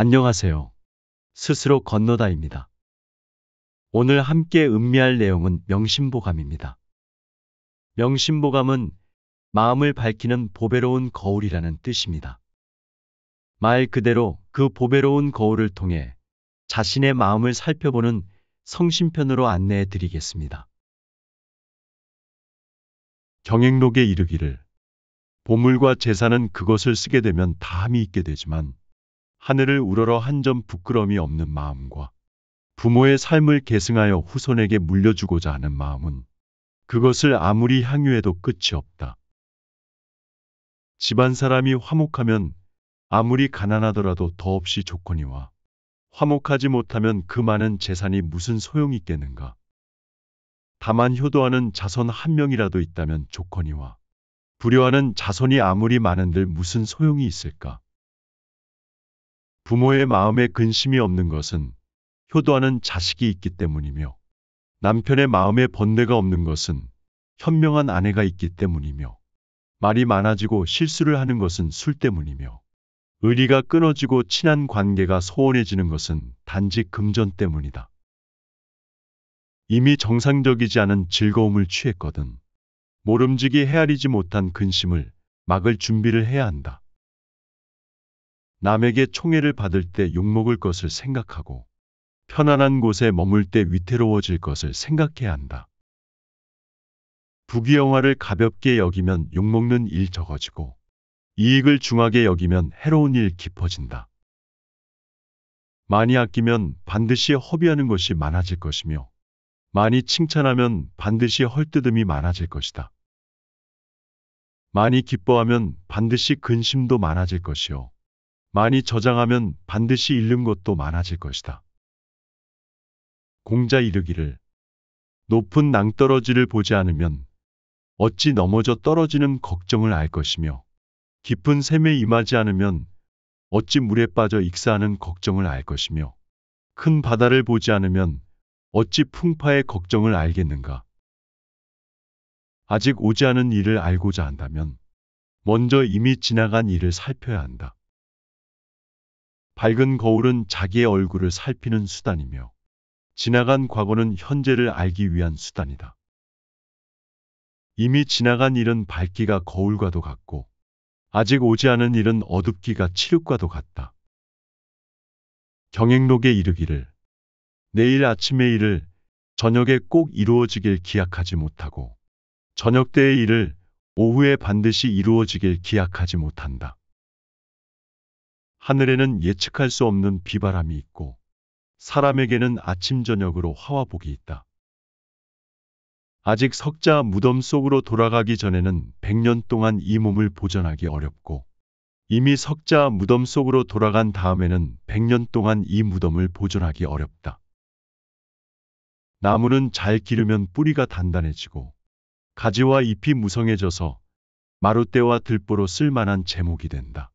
안녕하세요. 스스로 건너다입니다. 오늘 함께 음미할 내용은 명심보감입니다. 명심보감은 마음을 밝히는 보배로운 거울이라는 뜻입니다. 말 그대로 그 보배로운 거울을 통해 자신의 마음을 살펴보는 성심편으로 안내해 드리겠습니다. 경행록에 이르기를 보물과 재산은 그것을 쓰게 되면 다함이 있게 되지만 하늘을 우러러 한 점 부끄러움이 없는 마음과 부모의 삶을 계승하여 후손에게 물려주고자 하는 마음은 그것을 아무리 향유해도 끝이 없다. 집안 사람이 화목하면 아무리 가난하더라도 더없이 좋거니와 화목하지 못하면 그 많은 재산이 무슨 소용이 있겠는가. 다만 효도하는 자손 한 명이라도 있다면 좋거니와 불효하는 자손이 아무리 많은들 무슨 소용이 있을까. 부모의 마음에 근심이 없는 것은 효도하는 자식이 있기 때문이며 남편의 마음에 번뇌가 없는 것은 현명한 아내가 있기 때문이며 말이 많아지고 실수를 하는 것은 술 때문이며 의리가 끊어지고 친한 관계가 소원해지는 것은 단지 금전 때문이다. 이미 정상적이지 않은 즐거움을 취했거든 모름지기 헤아리지 못한 근심을 막을 준비를 해야 한다. 남에게 총애를 받을 때 욕먹을 것을 생각하고 편안한 곳에 머물 때 위태로워질 것을 생각해야 한다. 부귀영화를 가볍게 여기면 욕먹는 일 적어지고 이익을 중하게 여기면 해로운 일 깊어진다. 많이 아끼면 반드시 허비하는 것이 많아질 것이며 많이 칭찬하면 반드시 헐뜯음이 많아질 것이다. 많이 기뻐하면 반드시 근심도 많아질 것이요. 많이 저장하면 반드시 잃는 것도 많아질 것이다. 공자 이르기를 높은 낭떠러지를 보지 않으면 어찌 넘어져 떨어지는 걱정을 알 것이며 깊은 샘에 임하지 않으면 어찌 물에 빠져 익사하는 걱정을 알 것이며 큰 바다를 보지 않으면 어찌 풍파의 걱정을 알겠는가. 아직 오지 않은 일을 알고자 한다면 먼저 이미 지나간 일을 살펴야 한다. 밝은 거울은 자기의 얼굴을 살피는 수단이며 지나간 과거는 현재를 알기 위한 수단이다. 이미 지나간 일은 밝기가 거울과도 같고 아직 오지 않은 일은 어둡기가 칠흑과도 같다. 경행록에 이르기를 내일 아침의 일을 저녁에 꼭 이루어지길 기약하지 못하고 저녁 때의 일을 오후에 반드시 이루어지길 기약하지 못한다. 하늘에는 예측할 수 없는 비바람이 있고 사람에게는 아침 저녁으로 화와 복이 있다. 아직 석자 무덤 속으로 돌아가기 전에는 100년 동안 이 몸을 보존하기 어렵고 이미 석자 무덤 속으로 돌아간 다음에는 100년 동안 이 무덤을 보존하기 어렵다. 나무는 잘 기르면 뿌리가 단단해지고 가지와 잎이 무성해져서 마룻대와 들보로 쓸만한 제목이 된다.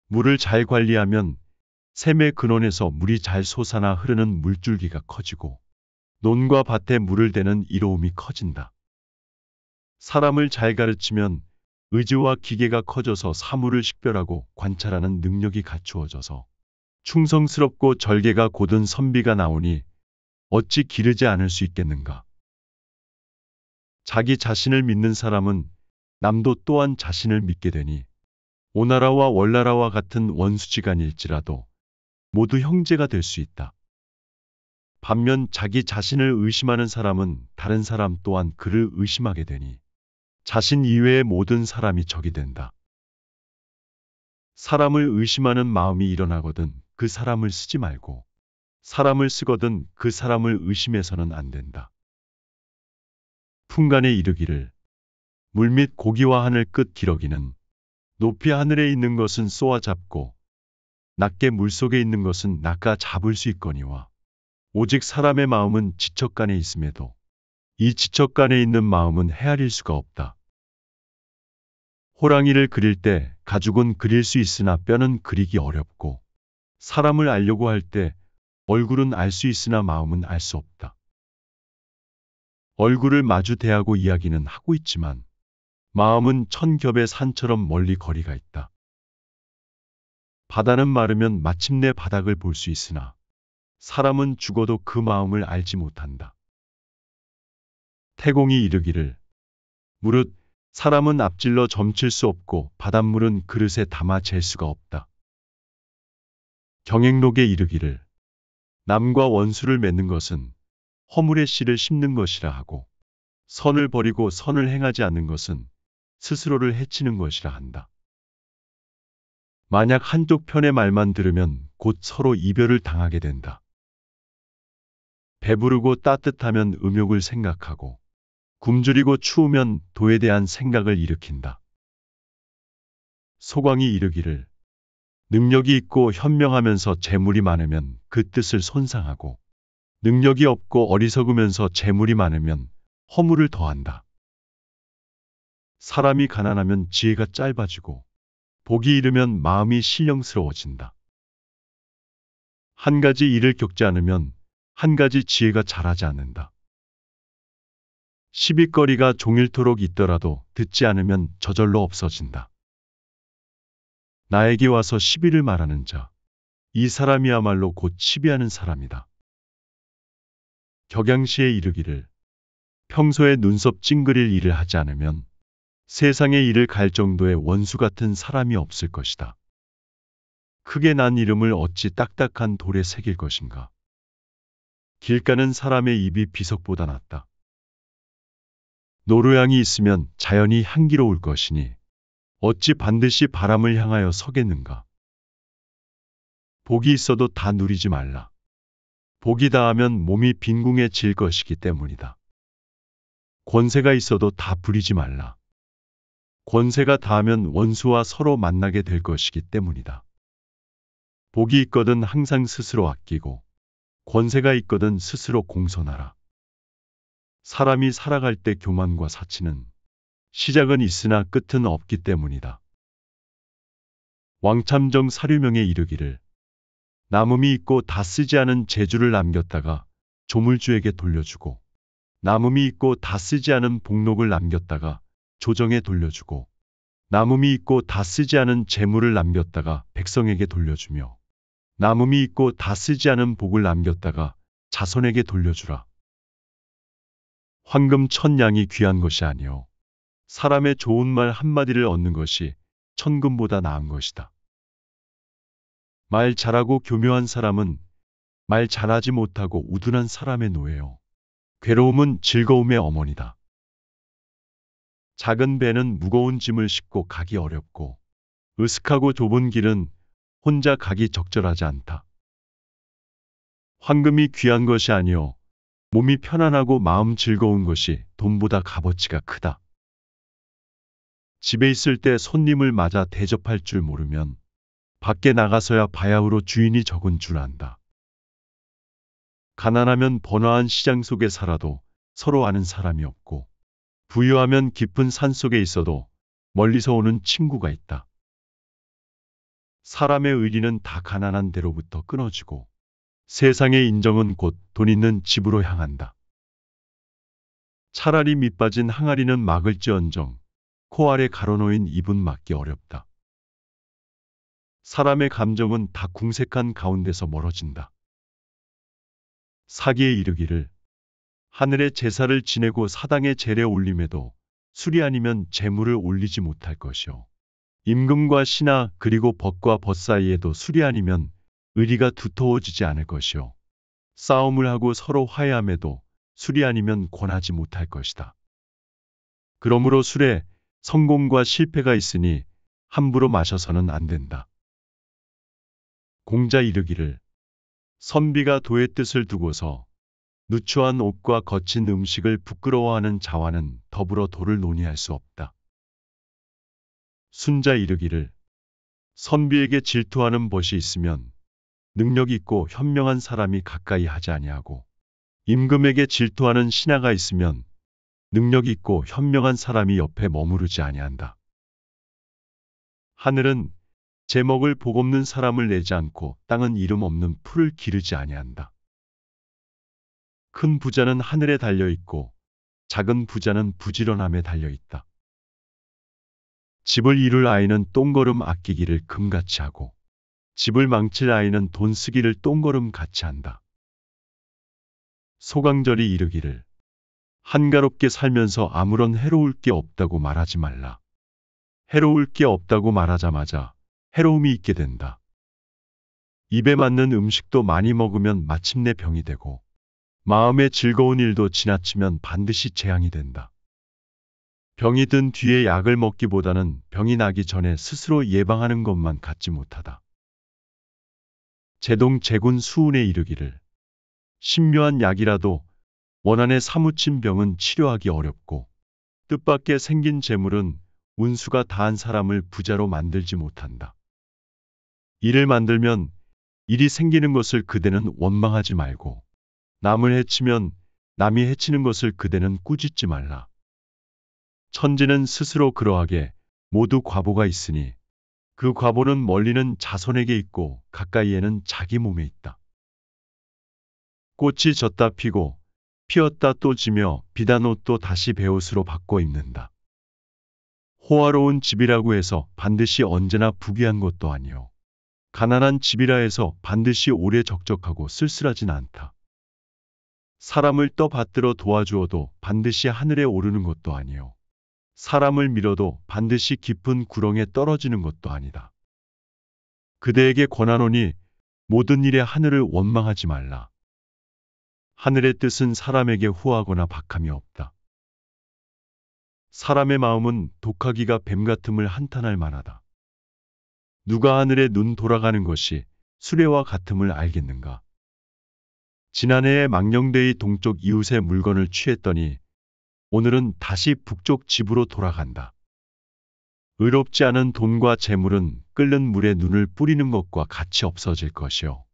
물을 잘 관리하면 샘의 근원에서 물이 잘 솟아나 흐르는 물줄기가 커지고 논과 밭에 물을 대는 이로움이 커진다. 사람을 잘 가르치면 의지와 기계가 커져서 사물을 식별하고 관찰하는 능력이 갖추어져서 충성스럽고 절개가 곧은 선비가 나오니 어찌 기르지 않을 수 있겠는가. 자기 자신을 믿는 사람은 남도 또한 자신을 믿게 되니 오나라와 월나라와 같은 원수지간일지라도 모두 형제가 될 수 있다. 반면 자기 자신을 의심하는 사람은 다른 사람 또한 그를 의심하게 되니 자신 이외의 모든 사람이 적이 된다. 사람을 의심하는 마음이 일어나거든 그 사람을 쓰지 말고 사람을 쓰거든 그 사람을 의심해서는 안 된다. 풍간에 이르기를 물밑 고기와 하늘 끝 기러기는 높이 하늘에 있는 것은 쏘아 잡고 낮게 물속에 있는 것은 낚아 잡을 수 있거니와 오직 사람의 마음은 지척간에 있음에도 이 지척간에 있는 마음은 헤아릴 수가 없다. 호랑이를 그릴 때 가죽은 그릴 수 있으나 뼈는 그리기 어렵고 사람을 알려고 할 때 얼굴은 알 수 있으나 마음은 알 수 없다. 얼굴을 마주 대하고 이야기는 하고 있지만 마음은 천겹의 산처럼 멀리 거리가 있다. 바다는 마르면 마침내 바닥을 볼 수 있으나 사람은 죽어도 그 마음을 알지 못한다. 태공이 이르기를 무릇 사람은 앞질러 점칠 수 없고 바닷물은 그릇에 담아 잴 수가 없다. 경행록에 이르기를 남과 원수를 맺는 것은 허물의 씨를 심는 것이라 하고 선을 버리고 선을 행하지 않는 것은 스스로를 해치는 것이라 한다. 만약 한쪽 편의 말만 들으면 곧 서로 이별을 당하게 된다. 배부르고 따뜻하면 음욕을 생각하고 굶주리고 추우면 도에 대한 생각을 일으킨다. 소광이 이르기를 능력이 있고 현명하면서 재물이 많으면 그 뜻을 손상하고 능력이 없고 어리석으면서 재물이 많으면 허물을 더한다. 사람이 가난하면 지혜가 짧아지고 복이 이르면 마음이 신령스러워진다. 한 가지 일을 겪지 않으면 한 가지 지혜가 자라지 않는다. 시비거리가 종일토록 있더라도 듣지 않으면 저절로 없어진다. 나에게 와서 시비를 말하는 자, 이 사람이야말로 곧 시비하는 사람이다. 격양시에 이르기를 평소에 눈썹 찡그릴 일을 하지 않으면 세상의 일을 갈 정도의 원수 같은 사람이 없을 것이다. 크게 난 이름을 어찌 딱딱한 돌에 새길 것인가. 길 가는 사람의 입이 비석보다 낫다. 노루향이 있으면 자연이 향기로울 것이니 어찌 반드시 바람을 향하여 서겠는가. 복이 있어도 다 누리지 말라. 복이 다하면 몸이 빈궁해질 것이기 때문이다. 권세가 있어도 다 부리지 말라. 권세가 다하면 원수와 서로 만나게 될 것이기 때문이다. 복이 있거든 항상 스스로 아끼고 권세가 있거든 스스로 공손하라. 사람이 살아갈 때 교만과 사치는 시작은 있으나 끝은 없기 때문이다. 왕참정 사류명에 이르기를 남음이 있고 다 쓰지 않은 재주를 남겼다가 조물주에게 돌려주고 남음이 있고 다 쓰지 않은 복록을 남겼다가 조정에 돌려주고 남음이 있고 다 쓰지 않은 재물을 남겼다가 백성에게 돌려주며 남음이 있고 다 쓰지 않은 복을 남겼다가 자손에게 돌려주라. 황금 천 양이 귀한 것이 아니오 사람의 좋은 말 한마디를 얻는 것이 천금보다 나은 것이다. 말 잘하고 교묘한 사람은 말 잘하지 못하고 우둔한 사람의 노예요. 괴로움은 즐거움의 어머니다. 작은 배는 무거운 짐을 싣고 가기 어렵고 으슥하고 좁은 길은 혼자 가기 적절하지 않다. 황금이 귀한 것이 아니오 몸이 편안하고 마음 즐거운 것이 돈보다 값어치가 크다. 집에 있을 때 손님을 맞아 대접할 줄 모르면 밖에 나가서야 바야흐로 주인이 적은 줄 안다. 가난하면 번화한 시장 속에 살아도 서로 아는 사람이 없고 부유하면 깊은 산 속에 있어도 멀리서 오는 친구가 있다. 사람의 의리는 다 가난한 데로부터 끊어지고 세상의 인정은 곧 돈 있는 집으로 향한다. 차라리 밑빠진 항아리는 막을지언정 코 아래 가로놓인 입은 막기 어렵다. 사람의 감정은 다 궁색한 가운데서 멀어진다. 사기에 이르기를 하늘의 제사를 지내고 사당의 제례 올림에도 술이 아니면 재물을 올리지 못할 것이요. 임금과 신하 그리고 벗과 벗 사이에도 술이 아니면 의리가 두터워지지 않을 것이요. 싸움을 하고 서로 화해함에도 술이 아니면 권하지 못할 것이다. 그러므로 술에 성공과 실패가 있으니 함부로 마셔서는 안 된다. 공자 이르기를 선비가 도의 뜻을 두고서 누추한 옷과 거친 음식을 부끄러워하는 자와는 더불어 도를 논의할 수 없다. 순자 이르기를 선비에게 질투하는 벗이 있으면 능력 있고 현명한 사람이 가까이 하지 아니하고 임금에게 질투하는 신하가 있으면 능력 있고 현명한 사람이 옆에 머무르지 아니한다. 하늘은 제목을 복 없는 사람을 내지 않고 땅은 이름 없는 풀을 기르지 아니한다. 큰 부자는 하늘에 달려있고 작은 부자는 부지런함에 달려있다. 집을 이룰 아이는 똥걸음 아끼기를 금같이 하고 집을 망칠 아이는 돈 쓰기를 똥걸음 같이 한다. 소강절이 이르기를 한가롭게 살면서 아무런 해로울 게 없다고 말하지 말라. 해로울 게 없다고 말하자마자 해로움이 있게 된다. 입에 맞는 음식도 많이 먹으면 마침내 병이 되고 마음에 즐거운 일도 지나치면 반드시 재앙이 된다. 병이 든 뒤에 약을 먹기보다는 병이 나기 전에 스스로 예방하는 것만 갖지 못하다. 제동제군 수운에 이르기를 신묘한 약이라도 원한에 사무친 병은 치료하기 어렵고 뜻밖의 생긴 재물은 운수가 다한 사람을 부자로 만들지 못한다. 일을 만들면 일이 생기는 것을 그대는 원망하지 말고 남을 해치면 남이 해치는 것을 그대는 꾸짖지 말라. 천지는 스스로 그러하게 모두 과보가 있으니 그 과보는 멀리는 자손에게 있고 가까이에는 자기 몸에 있다. 꽃이 졌다 피고 피었다 또 지며 비단 옷도 다시 베옷으로 바꿔 입는다. 호화로운 집이라고 해서 반드시 언제나 부귀한 것도 아니요. 가난한 집이라 해서 반드시 오래 적적하고 쓸쓸하진 않다. 사람을 떠받들어 도와주어도 반드시 하늘에 오르는 것도 아니요. 사람을 밀어도 반드시 깊은 구렁에 떨어지는 것도 아니다. 그대에게 권하노니 모든 일에 하늘을 원망하지 말라. 하늘의 뜻은 사람에게 후하거나 박함이 없다. 사람의 마음은 독하기가 뱀 같음을 한탄할 만하다. 누가 하늘에 눈 돌아가는 것이 수레와 같음을 알겠는가? 지난해에 망령대의 동쪽 이웃의 물건을 취했더니 오늘은 다시 북쪽 집으로 돌아간다. 의롭지 않은 돈과 재물은 끓는 물에 눈을 뿌리는 것과 같이 없어질 것이요.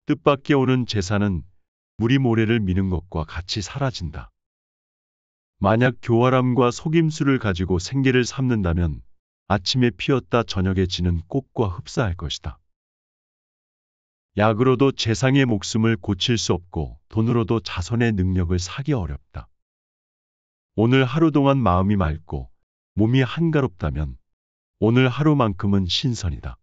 뜻밖의 오는 재산은 물이 모래를 미는 것과 같이 사라진다. 만약 교활함과 속임수를 가지고 생계를 삼는다면 아침에 피었다 저녁에 지는 꽃과 흡사할 것이다. 약으로도 재상의 목숨을 고칠 수 없고 돈으로도 자손의 능력을 사기 어렵다. 오늘 하루 동안 마음이 맑고 몸이 한가롭다면 오늘 하루만큼은 신선이다.